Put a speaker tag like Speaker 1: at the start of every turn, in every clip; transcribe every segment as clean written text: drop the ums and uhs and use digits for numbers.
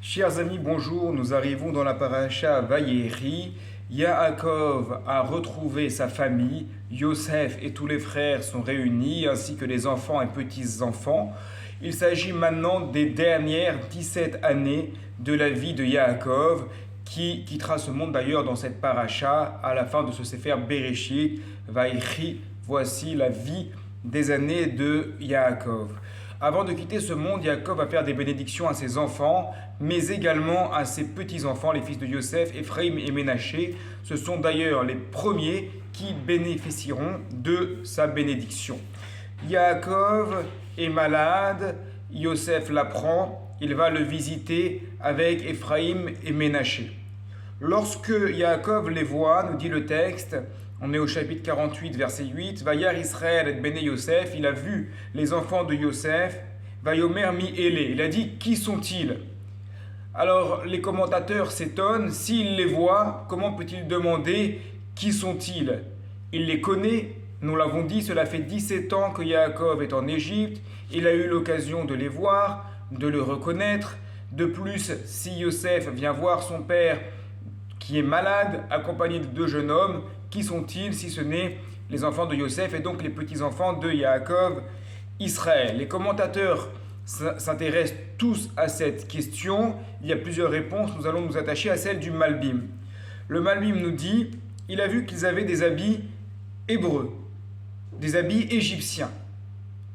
Speaker 1: Chers amis, bonjour. Nous arrivons dans la paracha Vayéri. Yaakov a retrouvé sa famille. Yosef et tous les frères sont réunis, ainsi que les enfants et petits-enfants. Il s'agit maintenant des dernières 17 années de la vie de Yaakov, qui quittera ce monde d'ailleurs dans cette paracha à la fin de ce Sefer Bereshit. Vayéri, voici la vie des années de Yaakov. Avant de quitter ce monde, Yaakov va faire des bénédictions à ses enfants, mais également à ses petits-enfants, les fils de Yosef, Ephraim et Ménaché. Ce sont d'ailleurs les premiers qui bénéficieront de sa bénédiction. Yaakov est malade, Yosef l'apprend, il va le visiter avec Ephraim et Ménaché. Lorsque Yaakov les voit, nous dit le texte, on est au chapitre 48, verset 8. Vayar Israël et Béné Yosef, il a vu les enfants de Yosef. Vayomer mi Élé, il a dit qui sont-ils? Alors les commentateurs s'étonnent, s'il les voit, comment peut-il demander qui sont-ils? Il les connaît, nous l'avons dit, cela fait 17 ans que Yaakov est en Égypte, il a eu l'occasion de les voir, de le reconnaître. De plus, si Yosef vient voir son père qui est malade, accompagné de deux jeunes hommes, qui sont-ils si ce n'est les enfants de Yosef et donc les petits-enfants de Yaakov, Israël? Les commentateurs s'intéressent tous à cette question. Il y a plusieurs réponses. Nous allons nous attacher à celle du Malbim. Le Malbim nous dit, il a vu qu'ils avaient des habits hébreux, des habits égyptiens.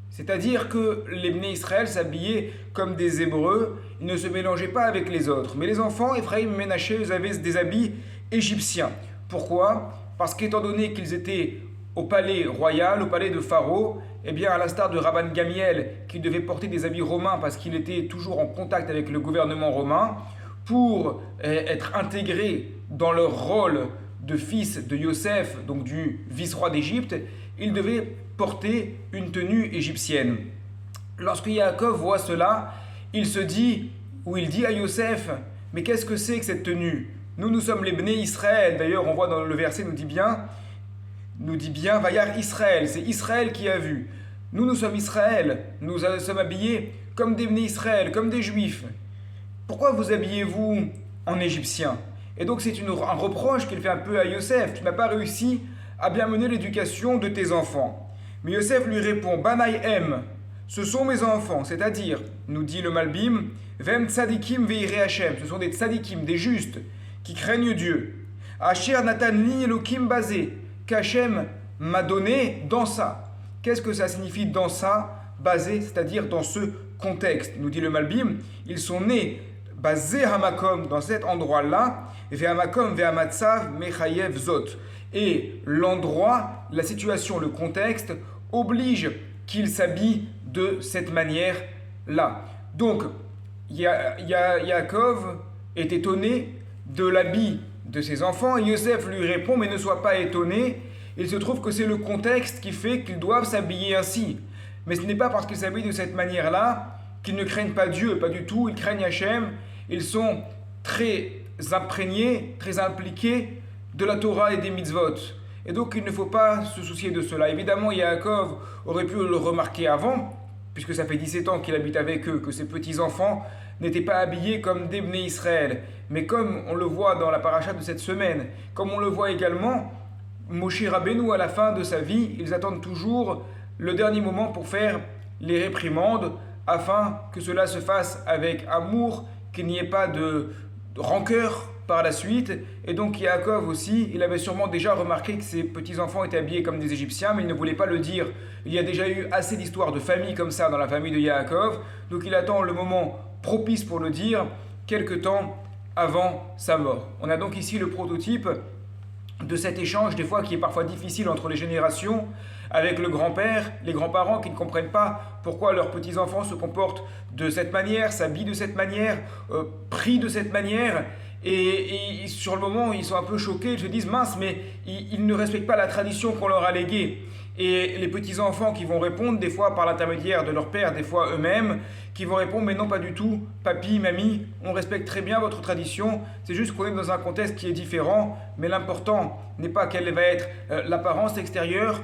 Speaker 1: C'est-à-dire que les Bnei Israël s'habillaient comme des Hébreux, ils ne se mélangeaient pas avec les autres. Mais les enfants, Ephraim et Ménaché, ils avaient des habits égyptiens. Pourquoi? Parce qu'étant donné qu'ils étaient au palais royal, au palais de Pharaon, eh bien à l'instar de Rabban Gamiel, qui devait porter des habits romains parce qu'il était toujours en contact avec le gouvernement romain, pour être intégré dans leur rôle de fils de Yosef, donc du vice-roi d'Égypte, il devait porter une tenue égyptienne. Lorsque Yaakov voit cela, il se dit, ou il dit à Yosef, mais qu'est-ce que c'est que cette tenue? Nous sommes les Bnei Israël. D'ailleurs, on voit dans le verset, nous dit bien, Vayar Israël, c'est Israël qui a vu. Nous sommes Israël, nous sommes habillés comme des Bnei Israël, comme des Juifs. Pourquoi vous habillez-vous en Égyptien? Et donc c'est un reproche qu'il fait un peu à Yosef. Tu n'as pas réussi à bien mener l'éducation de tes enfants. Mais Yosef lui répond, Banai em, ce sont mes enfants, c'est-à-dire, nous dit le Malbim, Vem tzadikim veire Hashem, ce sont des tzadikim, des justes, qui craignent Dieu. Asher natan li elokim basé, qu'Hachem m'a donné dans ça. Qu'est-ce que ça signifie dans ça, basé, c'est-à-dire dans ce contexte? Nous dit le Malbim, ils sont nés basé hamakom, dans cet endroit-là, ve'hamakom ve'hamatzav mechayev zot. Et l'endroit, la situation, le contexte oblige qu'ils s'habillent de cette manière-là. Donc, Yaakov est étonné de l'habit de ses enfants. Et Yosef lui répond, mais ne sois pas étonné. Il se trouve que c'est le contexte qui fait qu'ils doivent s'habiller ainsi. Mais ce n'est pas parce qu'ils s'habillent de cette manière-là qu'ils ne craignent pas Dieu, pas du tout. Ils craignent Hachem. Ils sont très imprégnés, très impliqués de la Torah et des mitzvot. Et donc il ne faut pas se soucier de cela. Évidemment, Yaakov aurait pu le remarquer avant, puisque ça fait 17 ans qu'il habite avec eux, que ses petits-enfants n'étaient pas habillés comme des Bnei Israël. Mais comme on le voit dans la paracha de cette semaine, comme on le voit également, Moshe Rabbeinu, à la fin de sa vie, ils attendent toujours le dernier moment pour faire les réprimandes, afin que cela se fasse avec amour, qu'il n'y ait pas de rancœur par la suite. Et donc Yaakov aussi, il avait sûrement déjà remarqué que ses petits-enfants étaient habillés comme des Égyptiens, mais il ne voulait pas le dire. Il y a déjà eu assez d'histoires de famille comme ça dans la famille de Yaakov, donc il attend le moment propice pour le dire, quelque temps avant sa mort. On a donc ici le prototype de cet échange, des fois qui est parfois difficile entre les générations, avec le grand-père, les grands-parents qui ne comprennent pas pourquoi leurs petits-enfants se comportent de cette manière, s'habillent de cette manière, prient de cette manière. Et sur le moment, ils sont un peu choqués, ils se disent mince, mais ils ne respectent pas la tradition qu'on leur a léguée. Et les petits-enfants qui vont répondre, des fois par l'intermédiaire de leur père, des fois eux-mêmes, qui vont répondre mais non, pas du tout, papy, mamie, on respecte très bien votre tradition, c'est juste qu'on est dans un contexte qui est différent, mais l'important n'est pas quelle va être l'apparence extérieure,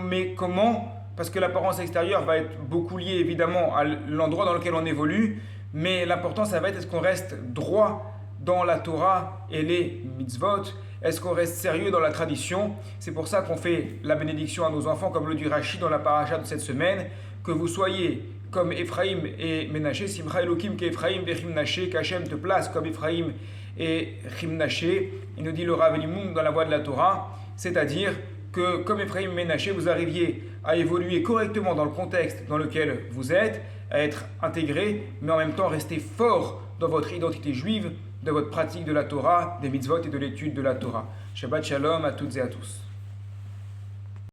Speaker 1: mais comment, parce que l'apparence extérieure va être beaucoup liée évidemment à l'endroit dans lequel on évolue, Mais l'important, ça va être est-ce qu'on reste droit dans la Torah et les mitzvot? Est-ce qu'on reste sérieux dans la tradition? C'est pour ça qu'on fait la bénédiction à nos enfants, comme le dit Rashi dans la paracha de cette semaine, que vous soyez comme Ephraim et Ménaché, Simcha Elohim qu'Ephraim et Chimnaché, qu'Hachem te place comme Ephraim et Chimnaché. Il nous dit le Rav Elimum dans la voie de la Torah, c'est-à-dire que comme Ephraim et Ménaché, vous arriviez à évoluer correctement dans le contexte dans lequel vous êtes, à être intégré, mais en même temps rester fort dans votre identité juive, de votre pratique de la Torah, des mitzvot et de l'étude de la Torah. Shabbat Shalom à toutes et à tous.